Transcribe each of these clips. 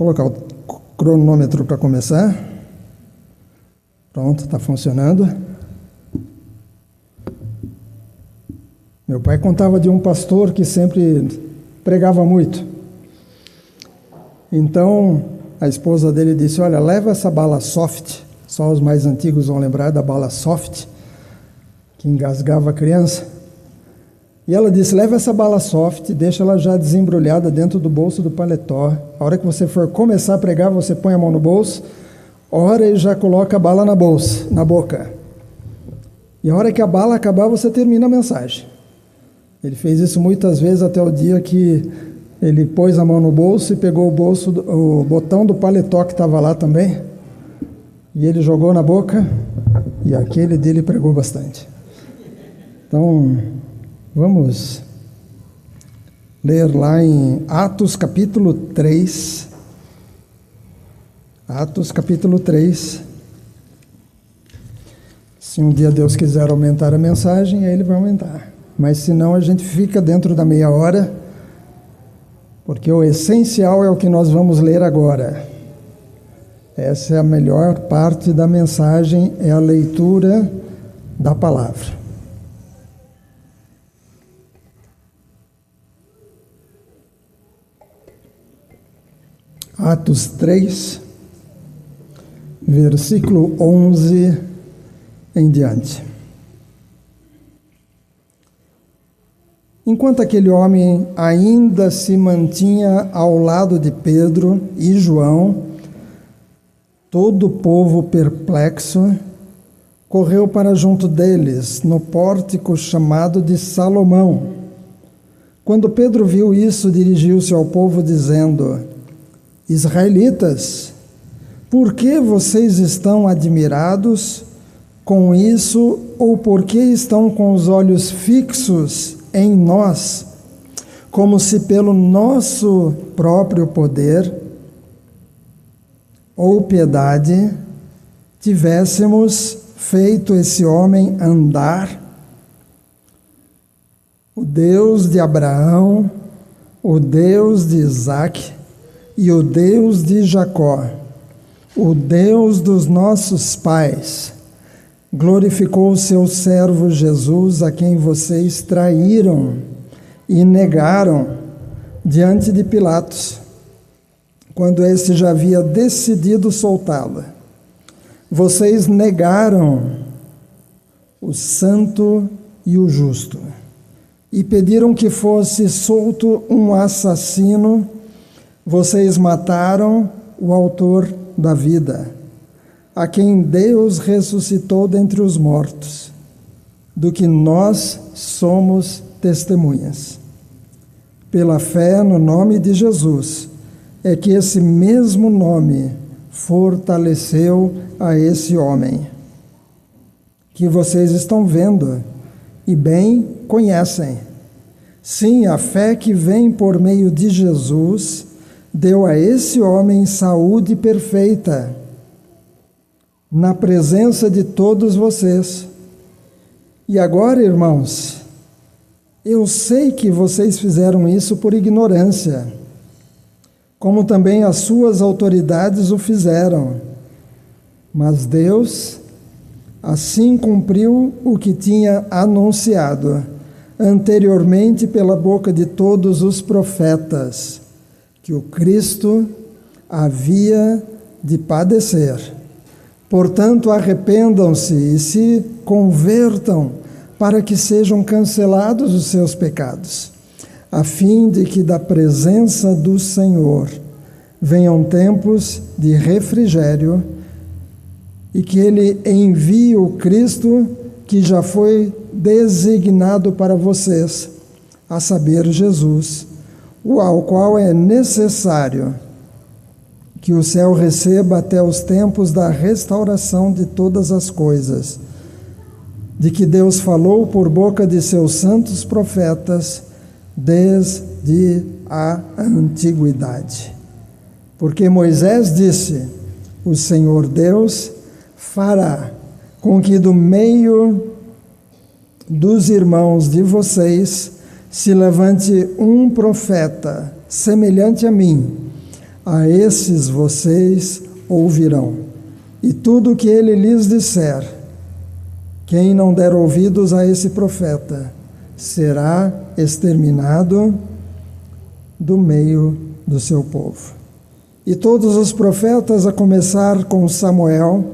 Colocar o cronômetro para começar. Pronto, está funcionando. Meu pai contava de um pastor que sempre pregava muito. Então, a esposa dele disse, olha, leva essa bala soft, só os mais antigos vão lembrar da bala soft, que engasgava a criança. E ela disse, leva essa bala soft, deixa ela já desembrulhada dentro do bolso do paletó. A hora que você for começar a pregar, você põe a mão no bolso, ora e já coloca a bala na bolsa, na boca. E a hora que a bala acabar, você termina a mensagem. Ele fez isso muitas vezes até o dia que ele pôs a mão no bolso e pegou o botão do paletó que estava lá também, e ele jogou na boca, e aquele dele pregou bastante. Então, vamos ler lá em Atos capítulo 3. Atos capítulo 3. Se um dia Deus quiser aumentar a mensagem, aí ele vai aumentar. Mas se não, a gente fica dentro da meia hora, porque o essencial é o que nós vamos ler agora. Essa é a melhor parte da mensagem, é a leitura da palavra. Atos 3, versículo 11 em diante. Enquanto aquele homem ainda se mantinha ao lado de Pedro e João, todo o povo perplexo correu para junto deles, no pórtico chamado de Salomão. Quando Pedro viu isso, dirigiu-se ao povo dizendo, Israelitas, por que vocês estão admirados com isso, ou por que estão com os olhos fixos em nós, como se pelo nosso próprio poder ou piedade tivéssemos feito esse homem andar? O Deus de Abraão, o Deus de Isaque e o Deus de Jacó, o Deus dos nossos pais, glorificou o seu servo Jesus, a quem vocês traíram e negaram diante de Pilatos, quando este já havia decidido soltá-lo. Vocês negaram o santo e o justo e pediram que fosse solto um assassino. Vocês mataram o autor da vida, a quem Deus ressuscitou dentre os mortos, do que nós somos testemunhas. Pela fé no nome de Jesus, é que esse mesmo nome fortaleceu a esse homem, que vocês estão vendo e bem conhecem. Sim, a fé que vem por meio de Jesus deu a esse homem saúde perfeita, na presença de todos vocês. E agora, irmãos, eu sei que vocês fizeram isso por ignorância, como também as suas autoridades o fizeram. Mas Deus assim cumpriu o que tinha anunciado anteriormente pela boca de todos os profetas, que o Cristo havia de padecer. Portanto, arrependam-se e se convertam para que sejam cancelados os seus pecados, a fim de que da presença do Senhor venham tempos de refrigério e que Ele envie o Cristo que já foi designado para vocês, a saber, Jesus, ao qual é necessário que o céu receba até os tempos da restauração de todas as coisas, de que Deus falou por boca de seus santos profetas desde a antiguidade. Porque Moisés disse, o Senhor Deus fará com que do meio dos irmãos de vocês se levante um profeta semelhante a mim, a esses vocês ouvirão. E tudo o que ele lhes disser, quem não der ouvidos a esse profeta, será exterminado do meio do seu povo. E todos os profetas, a começar com Samuel,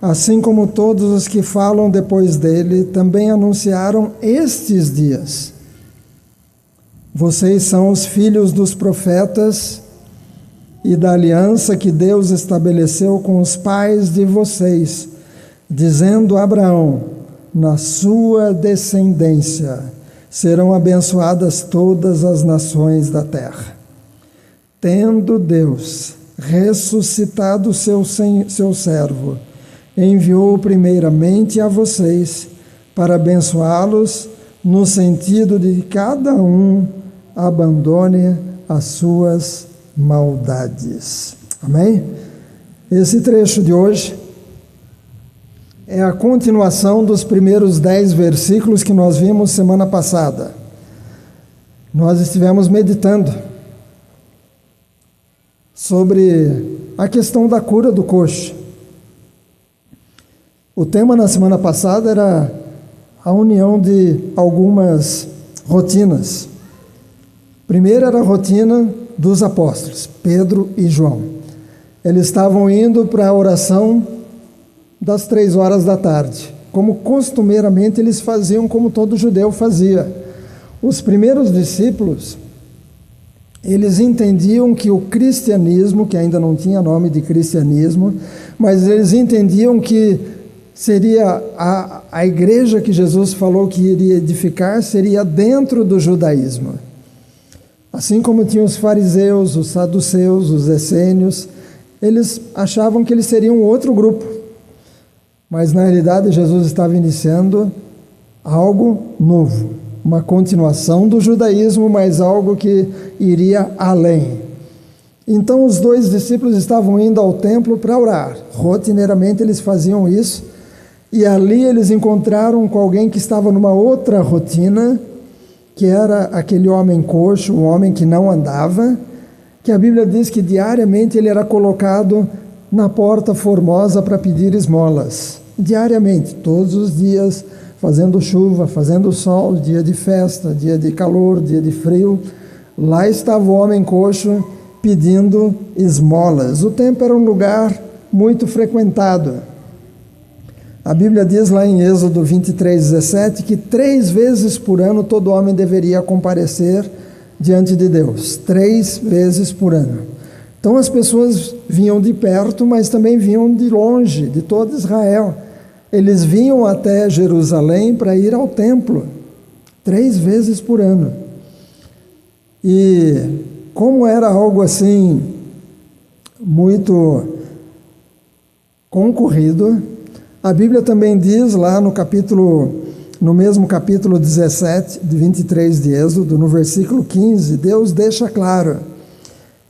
assim como todos os que falam depois dele, também anunciaram estes dias. Vocês são os filhos dos profetas e da aliança que Deus estabeleceu com os pais de vocês, dizendo a Abraão: na sua descendência serão abençoadas todas as nações da terra. Tendo Deus ressuscitado seu servo, enviou primeiramente a vocês para abençoá-los, no sentido de que cada um abandone as suas maldades. Amém? Esse trecho de hoje é a continuação dos primeiros 10 versículos que nós vimos semana passada. Nós estivemos meditando sobre a questão da cura do coxo. O tema na semana passada era a união de algumas rotinas. Primeiro era a rotina dos apóstolos, Pedro e João. Eles estavam indo para a oração das 3 horas da tarde, como costumeiramente eles faziam, como todo judeu fazia. Os primeiros discípulos, eles entendiam que o cristianismo, que ainda não tinha nome de cristianismo, mas eles entendiam que seria a igreja que Jesus falou que iria edificar, seria dentro do judaísmo. Assim como tinham os fariseus, os saduceus, os essênios, eles achavam que eles seriam outro grupo. Mas na realidade Jesus estava iniciando algo novo, uma continuação do judaísmo, mas algo que iria além. Então os 2 discípulos estavam indo ao templo para orar. Rotineiramente eles faziam isso. E ali eles encontraram com alguém que estava numa outra rotina, que era aquele homem coxo, um homem que não andava, que a Bíblia diz que diariamente ele era colocado na porta formosa para pedir esmolas. Diariamente, todos os dias, fazendo chuva, fazendo sol, dia de festa, dia de calor, dia de frio. Lá estava o homem coxo pedindo esmolas. O templo era um lugar muito frequentado. A Bíblia diz lá em Êxodo 23:17 que 3 vezes por ano todo homem deveria comparecer diante de Deus. 3 vezes por ano. Então as pessoas vinham de perto, mas também vinham de longe, de todo Israel. Eles vinham até Jerusalém para ir ao templo, 3 vezes por ano. E como era algo assim, muito concorrido, a Bíblia também diz lá no mesmo capítulo 17, 23 de Êxodo, no versículo 15, Deus deixa claro: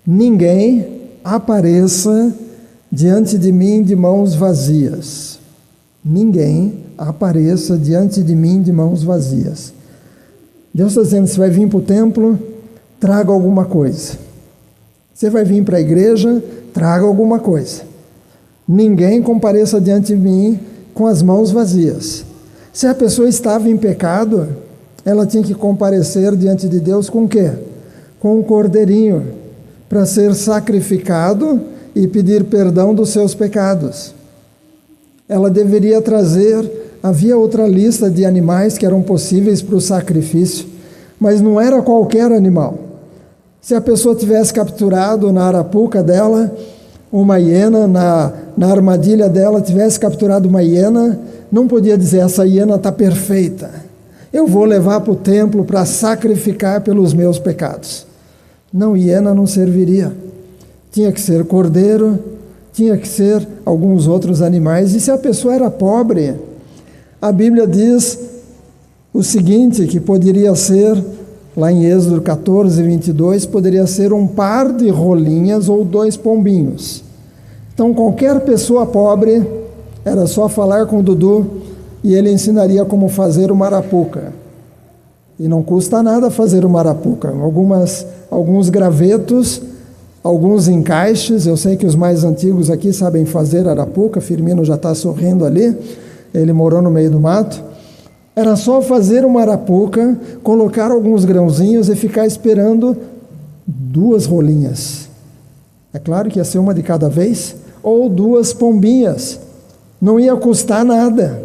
ninguém apareça diante de mim de mãos vazias. Ninguém apareça diante de mim de mãos vazias. Deus está dizendo: você vai vir para o templo, traga alguma coisa. Você vai vir para a igreja, traga alguma coisa. Ninguém compareça diante de mim com as mãos vazias. Se a pessoa estava em pecado, ela tinha que comparecer diante de Deus com o quê? Com um cordeirinho, para ser sacrificado e pedir perdão dos seus pecados. Ela deveria trazer, havia outra lista de animais que eram possíveis para o sacrifício, mas não era qualquer animal. Se a pessoa tivesse capturado na arapuca dela uma hiena, na armadilha dela tivesse capturado uma hiena, não podia dizer: essa hiena está perfeita, eu vou levar para o templo para sacrificar pelos meus pecados. Não, hiena não serviria. Tinha que ser cordeiro, tinha que ser alguns outros animais. E se a pessoa era pobre, a Bíblia diz o seguinte, que poderia ser, lá em Êxodo 14, 22, poderia ser um par de rolinhas ou 2 pombinhos. Então qualquer pessoa pobre, era só falar com o Dudu e ele ensinaria como fazer uma arapuca. E não custa nada fazer uma arapuca. Alguns gravetos alguns encaixes. Eu sei que os mais antigos aqui sabem fazer arapuca. Firmino já está sorrindo ali, ele morou no meio do mato. Era só fazer uma arapuca, colocar alguns grãozinhos e ficar esperando 2 rolinhas. É claro que ia ser uma de cada vez, ou 2 pombinhas. Não ia custar nada.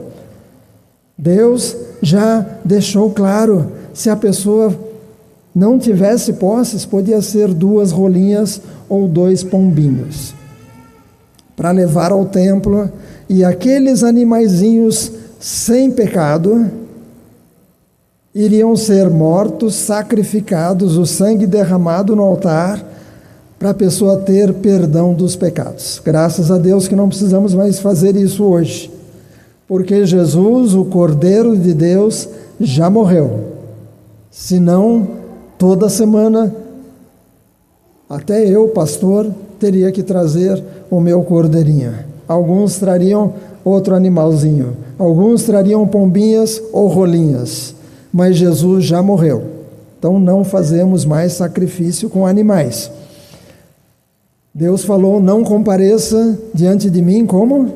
Deus já deixou claro, se a pessoa não tivesse posses, podia ser 2 rolinhas ou 2 pombinhos, para levar ao templo, e aqueles animaizinhos sem pecado iriam ser mortos, sacrificados, o sangue derramado no altar, para a pessoa ter perdão dos pecados. Graças a Deus que não precisamos mais fazer isso hoje, porque Jesus, o Cordeiro de Deus, já morreu. Senão, toda semana, até eu, pastor, teria que trazer o meu cordeirinho. Alguns trariam outro animalzinho, alguns trariam pombinhas ou rolinhas, mas Jesus já morreu. Então não fazemos mais sacrifício com animais. Deus falou: não compareça diante de mim como?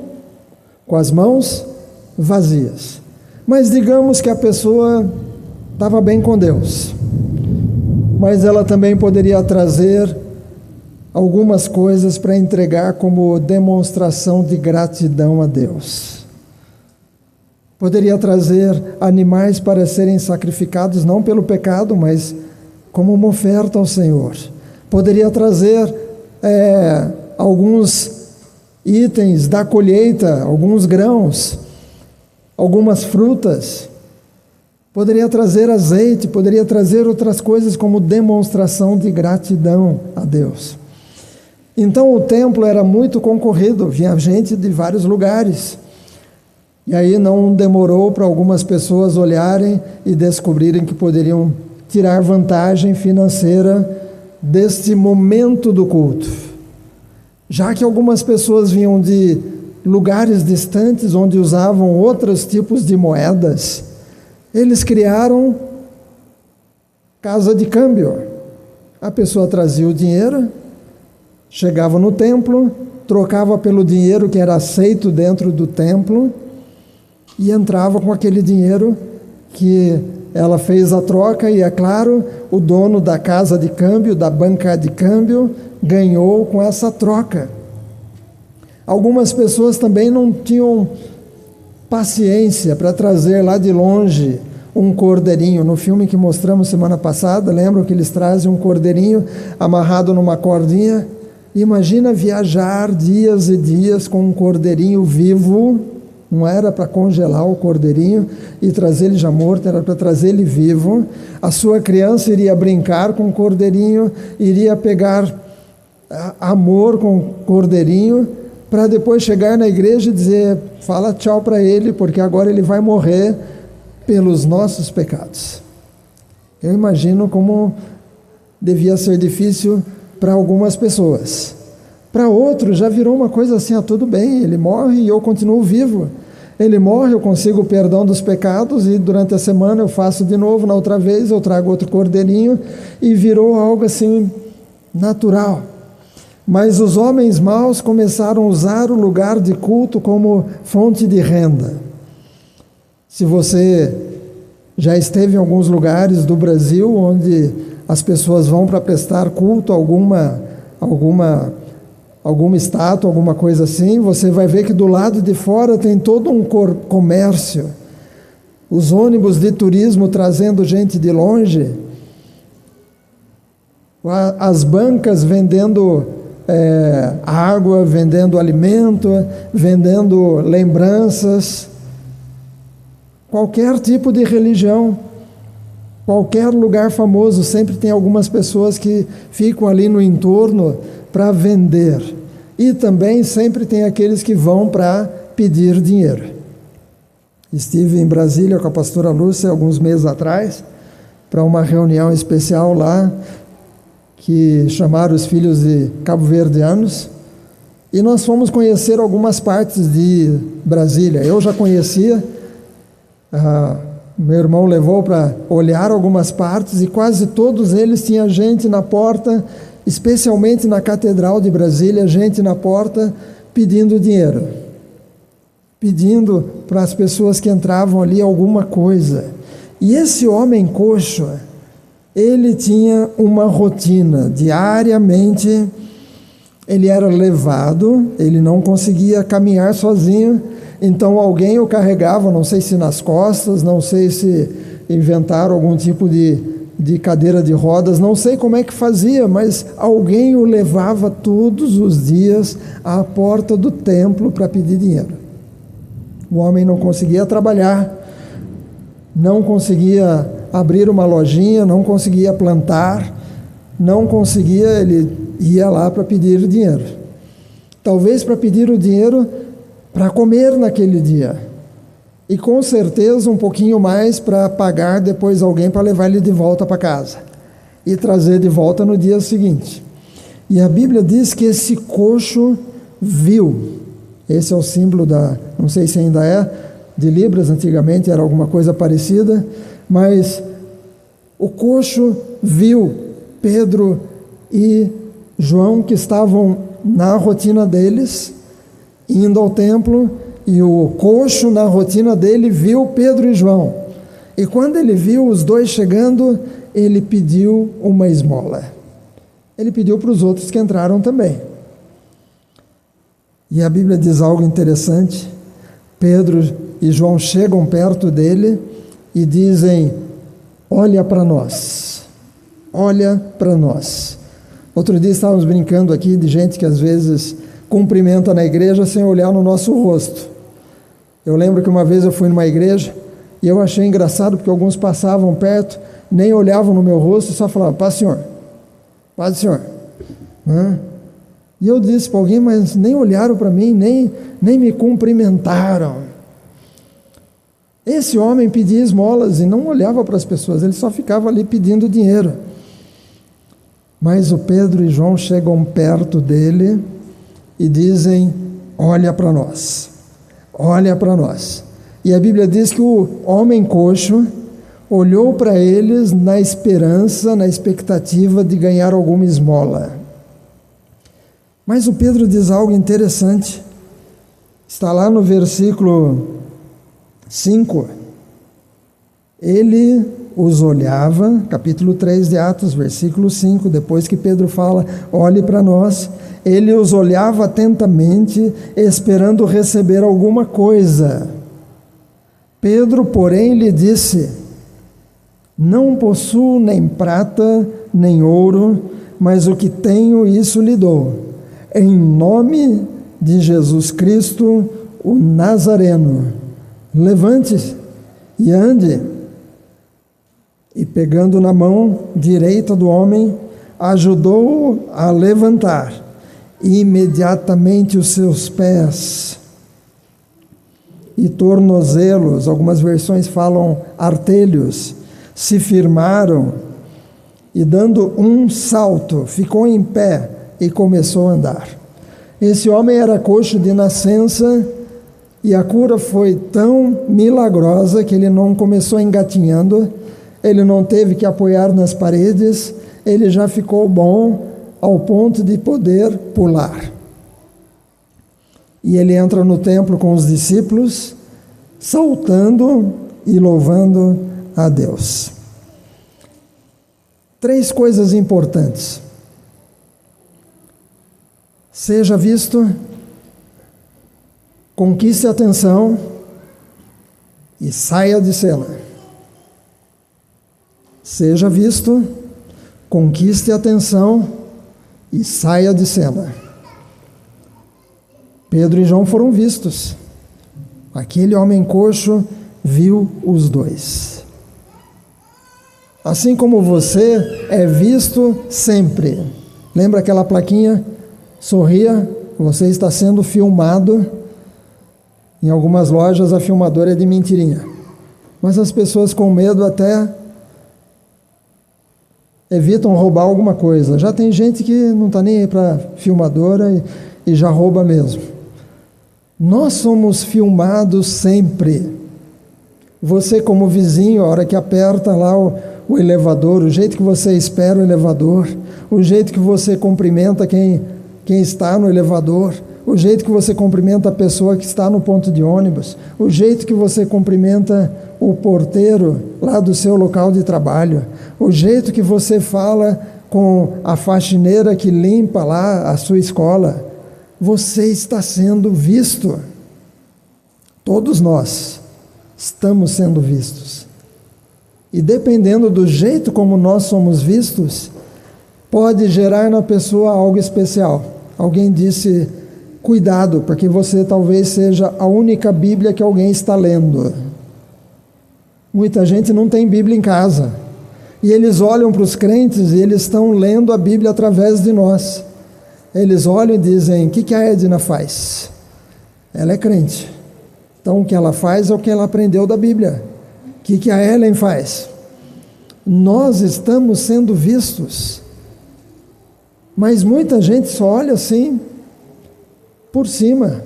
Com as mãos vazias. Mas digamos que a pessoa estava bem com Deus, mas ela também poderia trazer algumas coisas para entregar como demonstração de gratidão a Deus. Poderia trazer animais para serem sacrificados, não pelo pecado, mas como uma oferta ao Senhor. Poderia trazer alguns itens da colheita, alguns grãos, algumas frutas. Poderia trazer azeite, poderia trazer outras coisas como demonstração de gratidão a Deus. Então o templo era muito concorrido, vinha gente de vários lugares. E aí não demorou para algumas pessoas olharem e descobrirem que poderiam tirar vantagem financeira deste momento do culto. Já que algumas pessoas vinham de lugares distantes onde usavam outros tipos de moedas, eles criaram casa de câmbio. A pessoa trazia o dinheiro, chegava no templo, trocava pelo dinheiro que era aceito dentro do templo e entrava com aquele dinheiro que ela fez a troca, e é claro, o dono da casa de câmbio, da banca de câmbio, ganhou com essa troca. Algumas pessoas também não tinham paciência para trazer lá de longe um cordeirinho. No filme que mostramos semana passada, lembram que eles trazem um cordeirinho amarrado numa cordinha? Imagina viajar dias e dias com um cordeirinho vivo. Não era para congelar o cordeirinho e trazer ele já morto, era para trazer ele vivo. A sua criança iria brincar com o cordeirinho, iria pegar amor com o cordeirinho, para depois chegar na igreja e dizer: fala tchau para ele, porque agora ele vai morrer pelos nossos pecados. Eu imagino como devia ser difícil para algumas pessoas. Para outros já virou uma coisa assim: tudo bem, ele morre e eu continuo vivo. Ele morre, eu consigo o perdão dos pecados e durante a semana eu faço de novo, na outra vez eu trago outro cordeirinho, e virou algo assim natural. Mas os homens maus começaram a usar o lugar de culto como fonte de renda. Se você já esteve em alguns lugares do Brasil onde as pessoas vão para prestar culto a alguma estátua, alguma coisa assim, você vai ver que do lado de fora tem todo um comércio. Os ônibus de turismo trazendo gente de longe, as bancas vendendo água, vendendo alimento, vendendo lembranças. Qualquer tipo de religião, qualquer lugar famoso, sempre tem algumas pessoas que ficam ali no entorno para vender. E também sempre tem aqueles que vão para pedir dinheiro. Estive em Brasília com a pastora Lúcia alguns meses atrás, para uma reunião especial lá, que chamaram os filhos de cabo-verdianos, e nós fomos conhecer algumas partes de Brasília. Eu já conhecia, meu irmão levou para olhar algumas partes, e quase todos eles tinham gente na porta especialmente na Catedral de Brasília, gente na porta pedindo dinheiro, pedindo para as pessoas que entravam ali alguma coisa. E esse homem coxo, ele tinha uma rotina, diariamente ele era levado, ele não conseguia caminhar sozinho, então alguém o carregava, não sei se nas costas, não sei se inventaram algum tipo de cadeira de rodas, não sei como é que fazia, mas alguém o levava todos os dias à porta do templo para pedir dinheiro. O homem não conseguia trabalhar, não conseguia abrir uma lojinha, não conseguia plantar, não conseguia, ele ia lá para pedir dinheiro. Talvez para pedir o dinheiro para comer naquele dia. E com certeza um pouquinho mais para pagar depois alguém para levar ele de volta para casa. E trazer de volta no dia seguinte. E a Bíblia diz que esse coxo viu. Esse é o símbolo não sei se ainda é, de Libras, antigamente era alguma coisa parecida, mas o coxo viu Pedro e João, que estavam na rotina deles, indo ao templo, e o coxo, na rotina dele, viu Pedro e João. E quando ele viu os dois chegando, ele pediu uma esmola. Ele pediu para os outros que entraram também. E a Bíblia diz algo interessante. Pedro e João chegam perto dele e dizem: olha para nós, olha para nós. Outro dia estávamos brincando aqui de gente que às vezes cumprimenta na igreja sem olhar no nosso rosto. Eu lembro que uma vez eu fui numa igreja e eu achei engraçado porque alguns passavam perto, nem olhavam no meu rosto, só falavam: paz, senhor, paz, senhor. E eu disse para alguém, mas nem olharam para mim, nem me cumprimentaram. Esse homem pedia esmolas e não olhava para as pessoas, ele só ficava ali pedindo dinheiro. Mas o Pedro e João chegam perto dele e dizem: olha para nós, olha para nós. E a Bíblia diz que o homem coxo olhou para eles na esperança, na expectativa de ganhar alguma esmola. Mas o Pedro diz algo interessante, está lá no versículo 5, ele os olhava, capítulo 3 de Atos, versículo 5, depois que Pedro fala: olhe para nós, ele os olhava atentamente, esperando receber alguma coisa. Pedro, porém, lhe disse: não possuo nem prata, nem ouro, mas o que tenho, isso lhe dou. Em nome de Jesus Cristo, o Nazareno, levante-se e ande. E pegando na mão direita do homem, ajudou-o a levantar. E imediatamente os seus pés e tornozelos, algumas versões falam artelhos, se firmaram, e dando um salto, ficou em pé e começou a andar. Esse homem era coxo de nascença, e a cura foi tão milagrosa que ele não começou engatinhando, ele não teve que apoiar nas paredes, ele já ficou bom ao ponto de poder pular. E ele entra no templo com os discípulos, saltando e louvando a Deus. 3 coisas importantes. Seja visto, conquiste a atenção e saia de cena. Seja visto, conquiste a atenção e saia de cena. Pedro e João foram vistos. Aquele homem coxo viu os dois. Assim como você é visto sempre. Lembra aquela plaquinha? Sorria, você está sendo filmado. Em algumas lojas a filmadora é de mentirinha. Mas as pessoas com medo até evitam roubar alguma coisa. Já tem gente que não está nem aí para filmadora e já rouba mesmo. Nós somos filmados sempre. Você como vizinho, a hora que aperta lá o o elevador, o jeito que você espera o elevador, o jeito que você cumprimenta quem está no elevador, o jeito que você cumprimenta a pessoa que está no ponto de ônibus, o jeito que você cumprimenta o porteiro lá do seu local de trabalho, o jeito que você fala com a faxineira que limpa lá a sua escola, você está sendo visto. Todos nós estamos sendo vistos. E dependendo do jeito como nós somos vistos, pode gerar na pessoa algo especial. Alguém disse, cuidado, porque você talvez seja a única Bíblia que alguém está lendo. Muita gente não tem Bíblia em casa. E eles olham para os crentes e eles estão lendo a Bíblia através de nós. Eles olham e dizem, o que a Edna faz? Ela é crente. Então o que ela faz é o que ela aprendeu da Bíblia. O que a Ellen faz? Nós estamos sendo vistos. Mas muita gente só olha assim, por cima.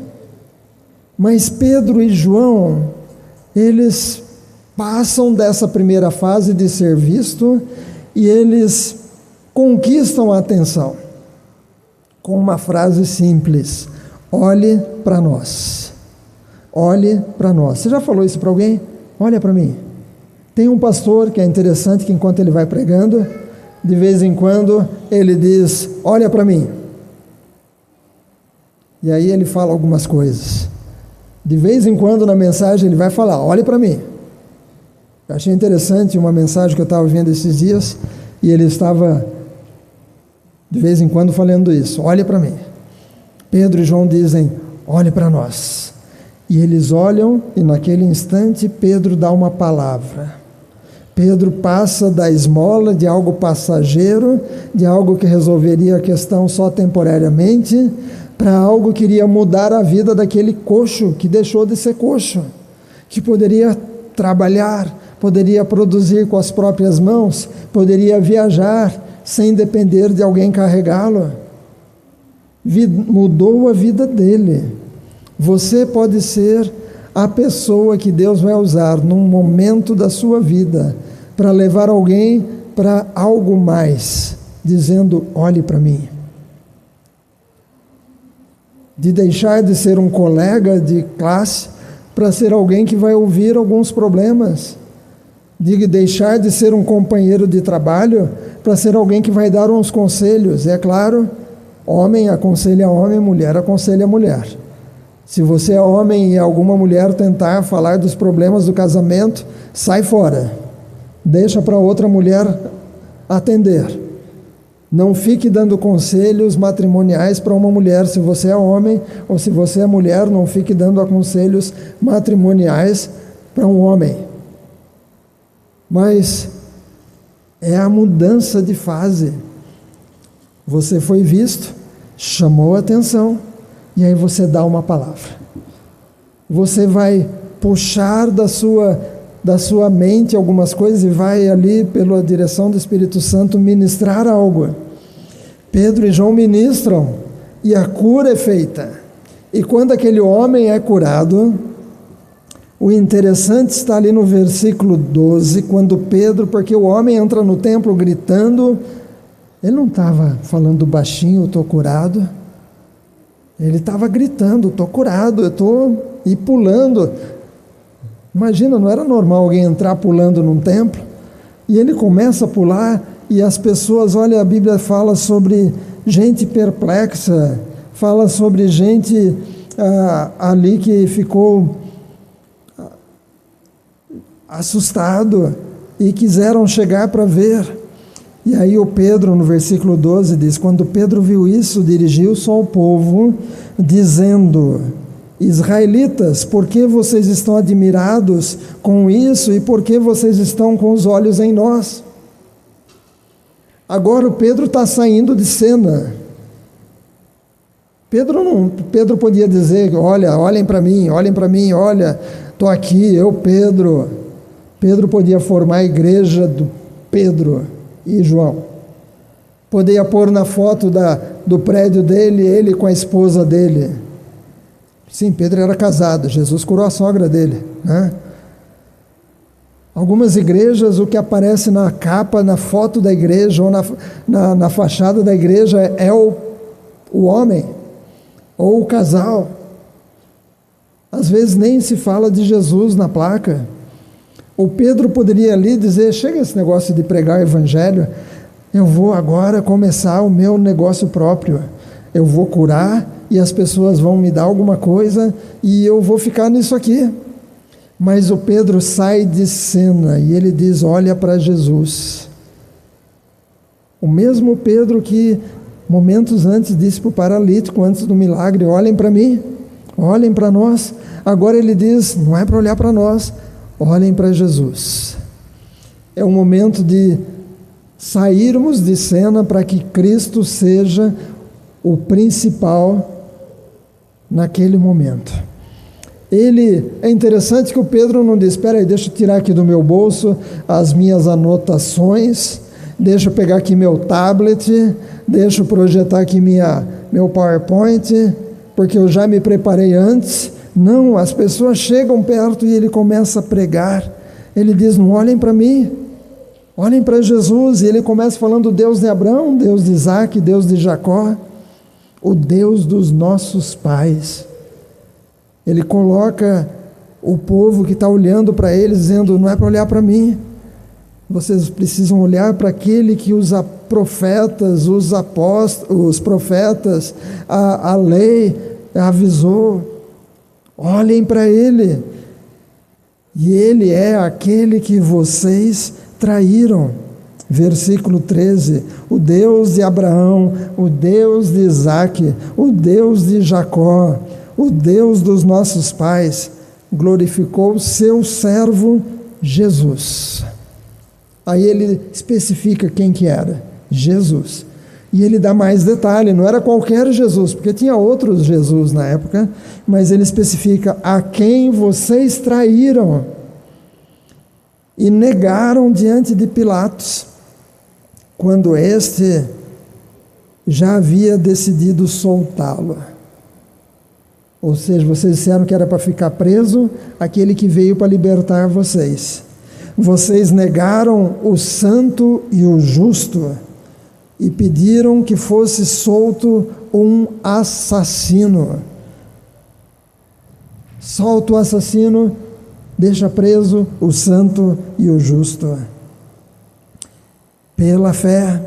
Mas Pedro e João, eles passam dessa primeira fase de ser visto e eles conquistam a atenção com uma frase simples: olhe para nós. Olhe para nós. Você já falou isso para alguém? Olha para mim. Tem um pastor que é interessante, que enquanto ele vai pregando, de vez em quando ele diz, olha para mim. E aí ele fala algumas coisas. De vez em quando na mensagem ele vai falar, olhe para mim. Eu achei interessante uma mensagem que eu estava vendo esses dias, e ele estava de vez em quando falando isso, olhe para mim. Pedro e João dizem, olhe para nós. E eles olham, e naquele instante Pedro dá uma palavra. Pedro passa da esmola, de algo passageiro, de algo que resolveria a questão só temporariamente, para algo que iria mudar a vida daquele coxo, que deixou de ser coxo, que poderia trabalhar, poderia produzir com as próprias mãos, poderia viajar sem depender de alguém carregá-lo. Mudou a vida dele. Você pode ser a pessoa que Deus vai usar num momento da sua vida para levar alguém para algo mais, dizendo, olhe para mim. De deixar de ser um colega de classe para ser alguém que vai ouvir alguns problemas. De deixar de ser um companheiro de trabalho para ser alguém que vai dar uns conselhos. É claro, homem aconselha homem, mulher aconselha mulher. Se você é homem e alguma mulher tentar falar dos problemas do casamento, sai fora. Deixa para outra mulher atender. Não fique dando conselhos matrimoniais para uma mulher. Se você é homem ou se você é mulher, não fique dando conselhos matrimoniais para um homem. Mas é a mudança de fase. Você foi visto, chamou a atenção, e aí você dá uma palavra. Você vai puxar da sua mente algumas coisas e vai ali, pela direção do Espírito Santo, ministrar algo. Pedro e João ministram e a cura é feita. E quando aquele homem é curado, o interessante está ali no versículo 12, quando Pedro, porque o homem entra no templo gritando, ele não estava falando baixinho, estou curado. Ele estava gritando, estou curado, eu estou e pulando. Imagina, não era normal alguém entrar pulando num templo. E ele começa a pular e as pessoas, olha, a Bíblia fala sobre gente perplexa, fala sobre gente ali que ficou assustado e quiseram chegar para ver. E aí o Pedro, no versículo 12, diz, quando Pedro viu isso, dirigiu-se ao povo, dizendo, israelitas, por que vocês estão admirados com isso e por que vocês estão com os olhos em nós? Agora o Pedro está saindo de cena. Pedro podia dizer, olhem para mim, olha, estou aqui, eu Pedro. Pedro podia formar a igreja do Pedro e João. Podia pôr na foto do prédio dele, ele com a esposa dele. Sim, Pedro era casado, Jesus curou a sogra dele, né? Algumas igrejas, o que aparece na capa, na foto da igreja ou na fachada da igreja é o homem ou o casal. Às vezes nem se fala de Jesus na placa. O Pedro poderia ali dizer: chega esse negócio de pregar o evangelho, eu vou agora começar o meu negócio próprio. Eu vou curar e as pessoas vão me dar alguma coisa e eu vou ficar nisso aqui. Mas o Pedro sai de cena e ele diz: olha para Jesus. O mesmo Pedro que momentos antes disse para o paralítico, antes do milagre: olhem para mim, olhem para nós. Agora ele diz: não é para olhar para nós, olhem para Jesus. É um momento de sairmos de cena para que Cristo seja o principal naquele momento. É interessante que o Pedro não diz: espera aí, deixa eu tirar aqui do meu bolso as minhas anotações, deixa eu pegar aqui meu tablet, deixa eu projetar aqui meu PowerPoint, porque eu já me preparei antes. Não, as pessoas chegam perto e ele começa a pregar. Ele diz: não olhem para mim, olhem para Jesus. E ele começa falando: Deus de Abraão, Deus de Isaac, Deus de Jacó, o Deus dos nossos pais. Ele coloca o povo que está olhando para ele, dizendo: não é para olhar para mim, vocês precisam olhar para aquele que os profetas, os apóstolos, os profetas, a lei avisou. Olhem para ele, e ele é aquele que vocês traíram. Versículo 13: o Deus de Abraão, o Deus de Isaac, o Deus de Jacó, o Deus dos nossos pais, glorificou o seu servo Jesus. Aí ele especifica quem que era: Jesus. E ele dá mais detalhe, não era qualquer Jesus, porque tinha outros Jesus na época, mas ele especifica: a quem vocês traíram e negaram diante de Pilatos, quando este já havia decidido soltá-lo. Ou seja, vocês disseram que era para ficar preso aquele que veio para libertar vocês. Vocês negaram o santo e o justo e pediram que fosse solto um assassino. Solta o assassino, deixa preso o santo e o justo. Pela fé.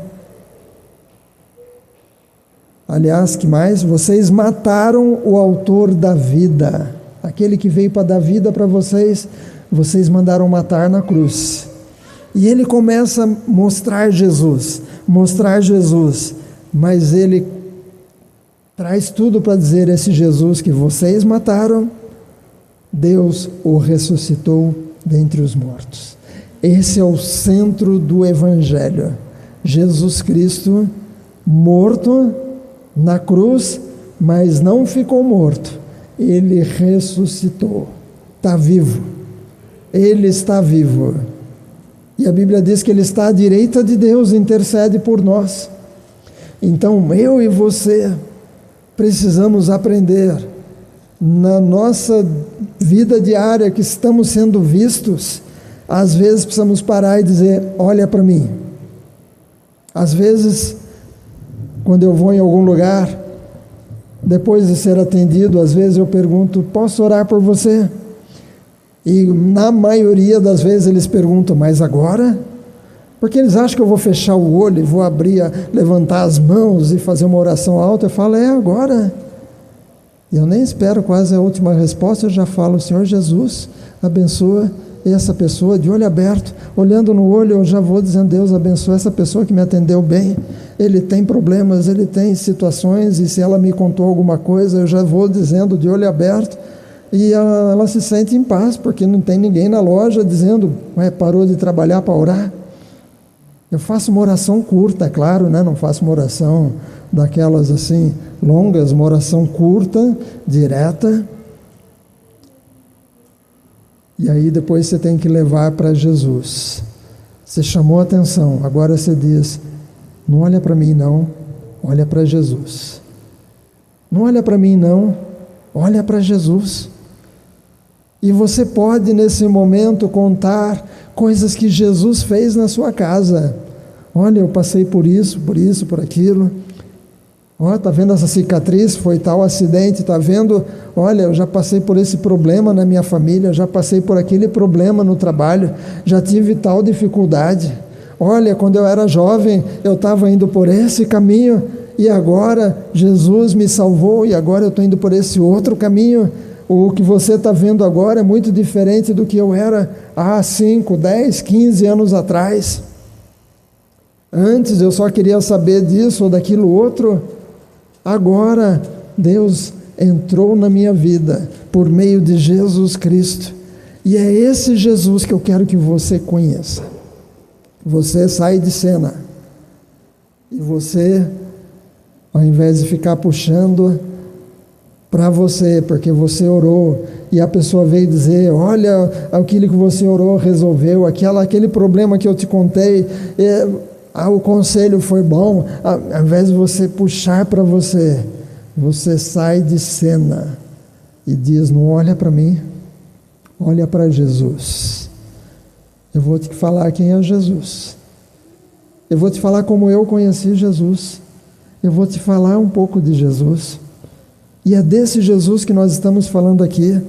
Aliás, que mais? Vocês mataram o autor da vida. Aquele que veio para dar vida para vocês, vocês mandaram matar na cruz. E ele começa a mostrar Jesus, mas ele traz tudo para dizer: esse Jesus que vocês mataram, Deus o ressuscitou dentre os mortos. Esse é o centro do Evangelho. Jesus Cristo morto na cruz, mas não ficou morto, ele ressuscitou, está vivo, ele está vivo. E a Bíblia diz que ele está à direita de Deus, intercede por nós. Então eu e você precisamos aprender na nossa vida diária que estamos sendo vistos. Às vezes precisamos parar e dizer: olha para mim. Às vezes, quando eu vou em algum lugar, depois de ser atendido, às vezes eu pergunto: posso orar por você? E na maioria das vezes eles perguntam: mas agora? Porque eles acham que eu vou fechar o olho e vou levantar as mãos e fazer uma oração alta. Eu falo: é agora. E eu nem espero quase a última resposta, eu já falo: Senhor Jesus, abençoa essa pessoa de olho aberto, olhando no olho, eu já vou dizendo: Deus abençoa essa pessoa que me atendeu bem, ele tem problemas, ele tem situações, e se ela me contou alguma coisa, eu já vou dizendo de olho aberto, e ela se sente em paz, porque não tem ninguém na loja dizendo: parou de trabalhar para orar. Eu faço uma oração curta, é claro, né? Não faço uma oração daquelas assim longas, uma oração curta, direta. E aí depois você tem que levar para Jesus. Você chamou a atenção, agora você diz: não olha para mim não, olha para Jesus. Não olha para mim não, olha para Jesus. E você pode, nesse momento, contar coisas que Jesus fez na sua casa. Olha, eu passei por isso, por aquilo. Ó, tá vendo essa cicatriz? Foi tal acidente, tá vendo? Olha, eu já passei por esse problema na minha família, já passei por aquele problema no trabalho, já tive tal dificuldade. Olha, quando eu era jovem, eu estava indo por esse caminho e agora Jesus me salvou e agora eu estou indo por esse outro caminho. O que você está vendo agora é muito diferente do que eu era há 5, 10, 15 anos atrás. Antes eu só queria saber disso ou daquilo outro. Agora Deus entrou na minha vida por meio de Jesus Cristo. E é esse Jesus que eu quero que você conheça. Você sai de cena. E você, ao invés de ficar puxando para você, porque você orou, e a pessoa veio dizer, olha, aquilo que você orou resolveu, aquele problema que eu te contei, o conselho foi bom, ao invés de você puxar para você, você sai de cena e diz, não olha para mim, olha para Jesus. Eu vou te falar quem é Jesus. Eu vou te falar como eu conheci Jesus. Eu vou te falar um pouco de Jesus. E é desse Jesus que nós estamos falando aqui,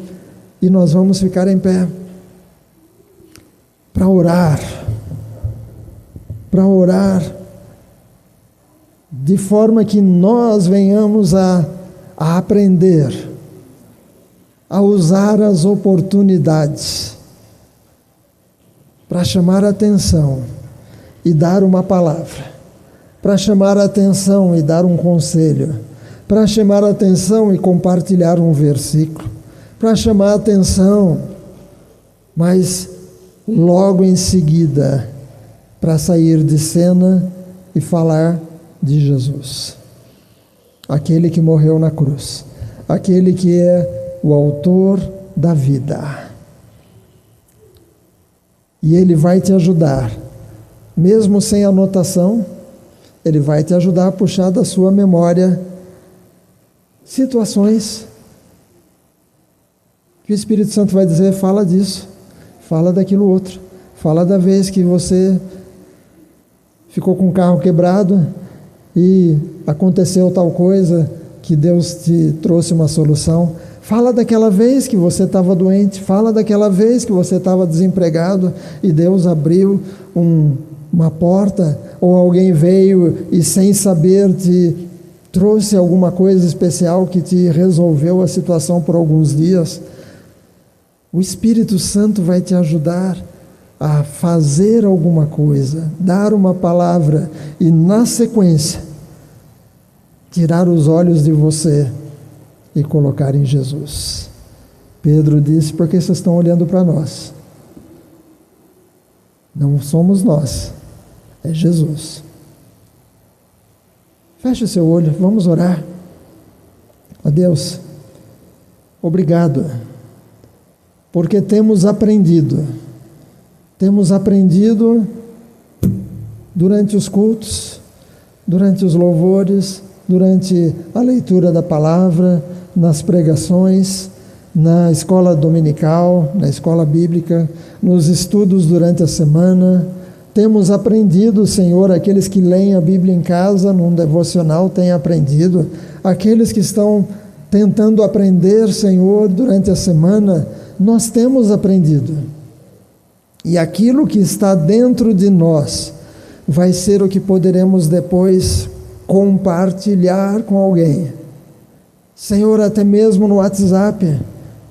e nós vamos ficar em pé para orar de forma que nós venhamos a aprender a usar as oportunidades para chamar a atenção e dar uma palavra, para chamar a atenção e dar um conselho, para chamar a atenção e compartilhar um versículo, para chamar a atenção, mas logo em seguida, para sair de cena e falar de Jesus, aquele que morreu na cruz, aquele que é o autor da vida. E Ele vai te ajudar, mesmo sem anotação, Ele vai te ajudar a puxar da sua memória situações que o Espírito Santo vai dizer, fala disso, fala daquilo outro, fala da vez que você ficou com o carro quebrado e aconteceu tal coisa, que Deus te trouxe uma solução. Fala daquela vez que você estava doente, fala daquela vez que você estava desempregado e Deus abriu uma porta, ou alguém veio e sem saber te trouxe alguma coisa especial que te resolveu a situação por alguns dias. O Espírito Santo vai te ajudar a fazer alguma coisa, dar uma palavra e, na sequência, tirar os olhos de você e colocar em Jesus. Pedro disse, porque vocês estão olhando para nós? Não somos nós, é Jesus. Feche o seu olho, vamos orar. Ó Deus, obrigado, porque temos aprendido durante os cultos, durante os louvores, durante a leitura da palavra, nas pregações, na escola dominical, na escola bíblica, nos estudos durante a semana. Temos aprendido, Senhor, aqueles que leem a Bíblia em casa, num devocional, têm aprendido. Aqueles que estão tentando aprender, Senhor, durante a semana, nós temos aprendido. E aquilo que está dentro de nós vai ser o que poderemos depois compartilhar com alguém. Senhor, até mesmo no WhatsApp,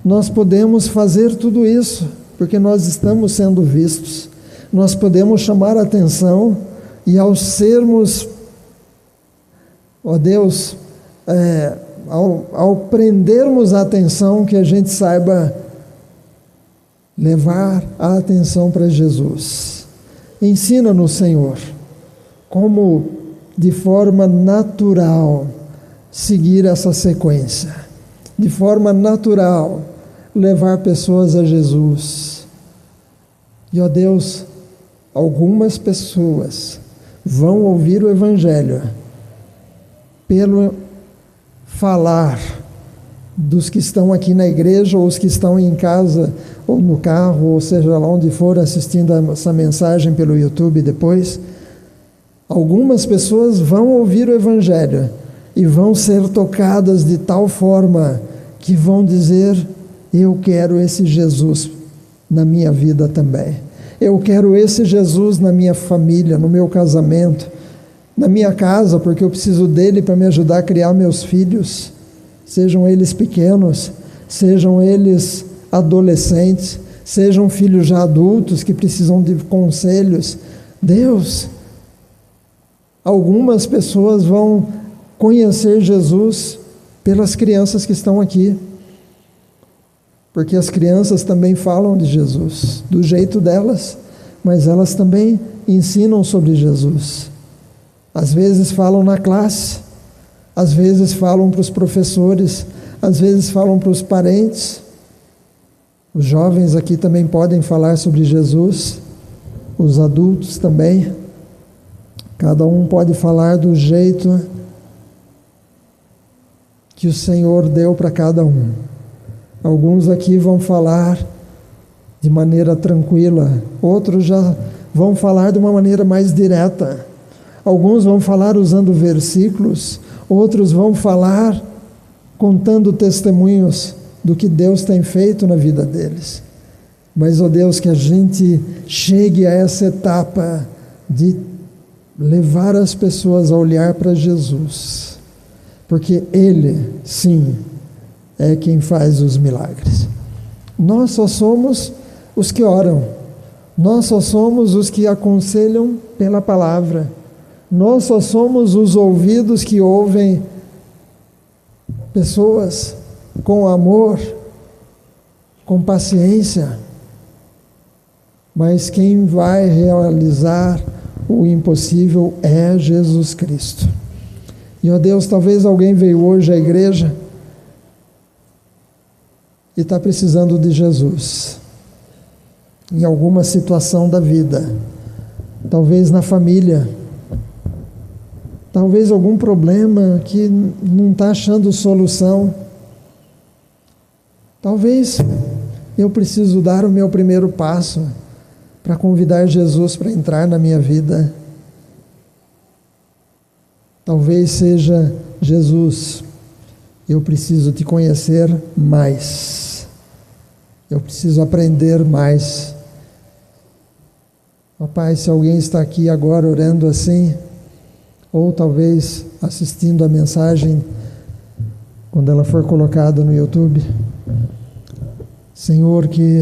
nós podemos fazer tudo isso, porque nós estamos sendo vistos. Nós podemos chamar a atenção e ao sermos, ó Deus, ao prendermos a atenção, que a gente saiba levar a atenção para Jesus. Ensina-nos, Senhor, como de forma natural seguir essa sequência, de forma natural levar pessoas a Jesus. E, ó Deus, algumas pessoas vão ouvir o Evangelho pelo falar dos que estão aqui na igreja, ou os que estão em casa, ou no carro, ou seja lá onde for, assistindo essa mensagem pelo YouTube depois, algumas pessoas vão ouvir o Evangelho e vão ser tocadas de tal forma que vão dizer: eu quero esse Jesus na minha vida também. Eu quero esse Jesus na minha família, no meu casamento, na minha casa, porque eu preciso dele para me ajudar a criar meus filhos, sejam eles pequenos, sejam eles adolescentes, sejam filhos já adultos que precisam de conselhos. Deus, algumas pessoas vão conhecer Jesus pelas crianças que estão aqui, porque as crianças também falam de Jesus, do jeito delas, mas elas também ensinam sobre Jesus. Às vezes falam na classe, às vezes falam para os professores, às vezes falam para os parentes. Os jovens aqui também podem falar sobre Jesus, os adultos também. Cada um pode falar do jeito que o Senhor deu para cada um. Alguns aqui vão falar de maneira tranquila, outros já vão falar de uma maneira mais direta. Alguns vão falar usando versículos, outros vão falar contando testemunhos do que Deus tem feito na vida deles. Mas, ó Deus, que a gente chegue a essa etapa de levar as pessoas a olhar para Jesus, porque Ele, sim, é quem faz os milagres. Nós só somos os que oram, nós só somos os que aconselham pela palavra, nós só somos os ouvidos que ouvem pessoas com amor, com paciência, mas quem vai realizar o impossível é Jesus Cristo. E, ó Deus, talvez alguém veio hoje à igreja e está precisando de Jesus, em alguma situação da vida, talvez na família, talvez algum problema que não está achando solução, talvez eu preciso dar o meu primeiro passo para convidar Jesus para entrar na minha vida. Talvez seja: Jesus, eu preciso te conhecer mais, eu preciso aprender mais. Ó Pai, se alguém está aqui agora orando assim, ou talvez assistindo a mensagem quando ela for colocada no YouTube, Senhor, que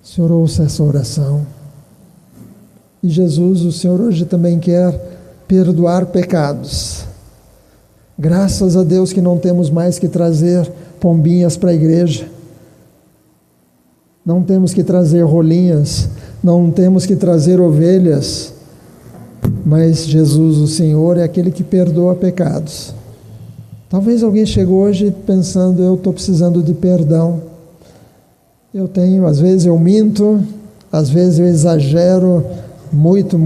o Senhor ouça essa oração. E Jesus, o Senhor hoje também quer perdoar pecados. Graças a Deus que não temos mais que trazer pombinhas para a igreja, não temos que trazer rolinhas, não temos que trazer ovelhas, mas Jesus, o Senhor, é aquele que perdoa pecados. Talvez alguém chegou hoje pensando: eu estou precisando de perdão, às vezes eu minto, às vezes eu exagero muito,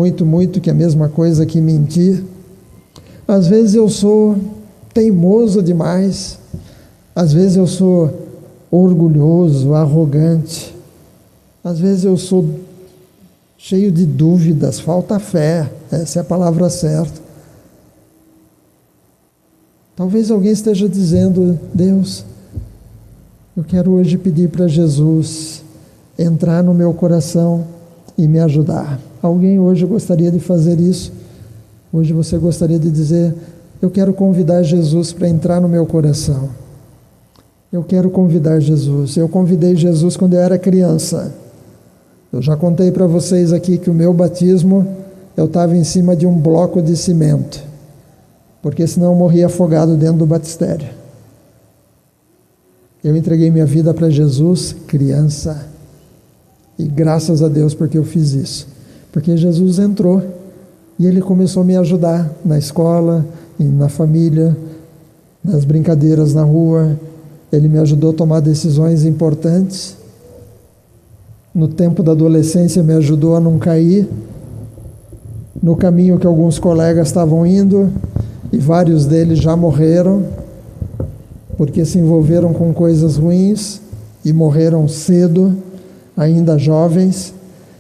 que é a mesma coisa que mentir. Às vezes eu sou teimoso demais, às vezes eu sou orgulhoso, arrogante, às vezes eu sou cheio de dúvidas, falta fé, essa é a palavra certa. Talvez alguém esteja dizendo: Deus, eu quero hoje pedir para Jesus entrar no meu coração e me ajudar. Alguém hoje gostaria de fazer isso? Hoje você gostaria de dizer: eu quero convidar Jesus para entrar no meu coração. Eu quero convidar Jesus. Eu convidei Jesus quando eu era criança. Eu já contei para vocês aqui que o meu batismo, eu estava em cima de um bloco de cimento, porque senão eu morria afogado dentro do batistério. Eu entreguei minha vida para Jesus criança, e graças a Deus porque eu fiz isso, porque Jesus entrou e Ele começou a me ajudar na escola, na família, nas brincadeiras na rua. Ele me ajudou a tomar decisões importantes. No tempo da adolescência me ajudou a não cair no caminho que alguns colegas estavam indo, e vários deles já morreram. porque se envolveram com coisas ruins e morreram cedo, ainda jovens,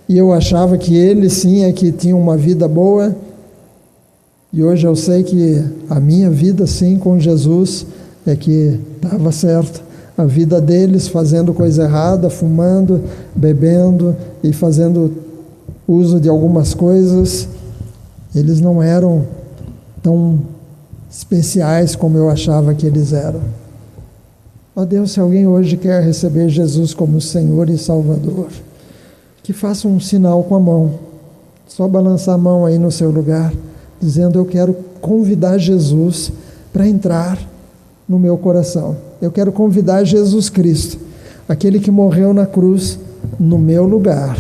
e eu achava que eles sim é que tinham uma vida boa, e hoje eu sei que a minha vida sim com Jesus é que estava certa. A vida deles fazendo coisa errada, fumando, bebendo e fazendo uso de algumas coisas, eles não eram tão especiais como eu achava que eles eram. Ó Deus, se alguém hoje quer receber Jesus como Senhor e Salvador, que faça um sinal com a mão, só balançar a mão aí no seu lugar, dizendo: eu quero convidar Jesus para entrar no meu coração. Eu quero convidar Jesus Cristo, aquele que morreu na cruz, no meu lugar.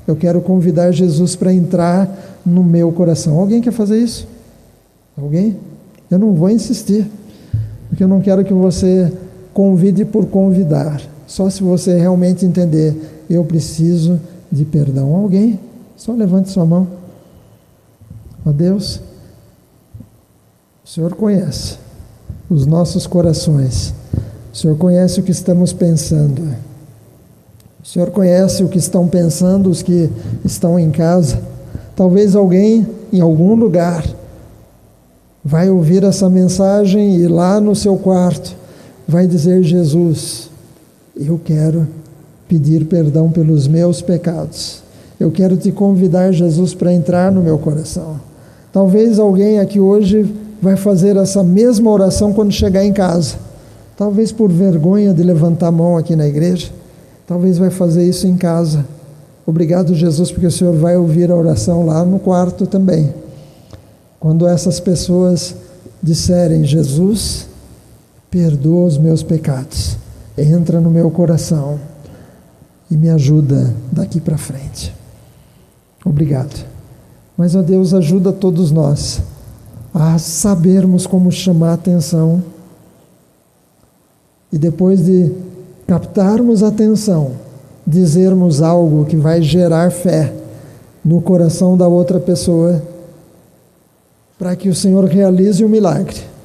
Eu quero convidar Jesus para entrar no meu coração. Alguém quer fazer isso? Alguém? Eu não vou insistir, porque eu não quero que você convide por convidar. Só se você realmente entender: eu preciso de perdão. Alguém? Só levante sua mão. Ó Deus, o Senhor conhece os nossos corações. O Senhor conhece o que estamos pensando. O Senhor conhece o que estão pensando os que estão em casa. Talvez alguém em algum lugar vai ouvir essa mensagem e lá no seu quarto vai dizer: Jesus, eu quero pedir perdão pelos meus pecados. Eu quero te convidar, Jesus, para entrar no meu coração. Talvez alguém aqui hoje vai fazer essa mesma oração quando chegar em casa. Talvez por vergonha de levantar a mão aqui na igreja. Talvez vai fazer isso em casa. Obrigado, Jesus, porque o Senhor vai ouvir a oração lá no quarto também. Quando essas pessoas disserem: Jesus, perdoa os meus pecados, entra no meu coração e me ajuda daqui para frente. Obrigado. Mas, ó Deus, ajuda todos nós a sabermos como chamar a atenção, e depois de captarmos a atenção, dizermos algo que vai gerar fé no coração da outra pessoa, para que o Senhor realize o milagre.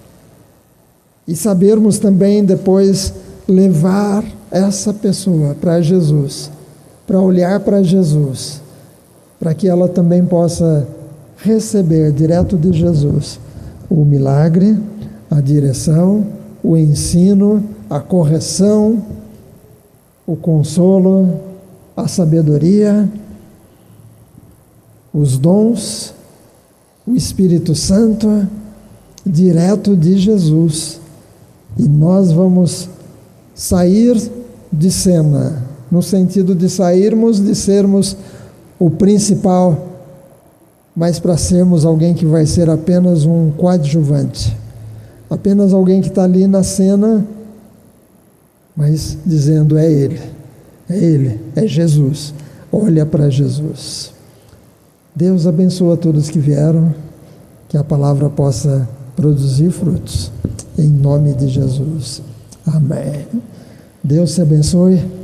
E sabermos também depois levar essa pessoa para Jesus, para olhar para Jesus, para que ela também possa receber direto de Jesus o milagre, a direção, o ensino, a correção, o consolo, a sabedoria, os dons, o Espírito Santo, direto de Jesus. E nós vamos sair de cena, no sentido de sairmos de sermos o principal, mas para sermos alguém que vai ser apenas um coadjuvante, apenas alguém que está ali na cena, mas dizendo: é Ele, é Jesus, olha para Jesus. Deus abençoa todos que vieram, que a palavra possa produzir frutos, em nome de Jesus. Amém. Deus te abençoe.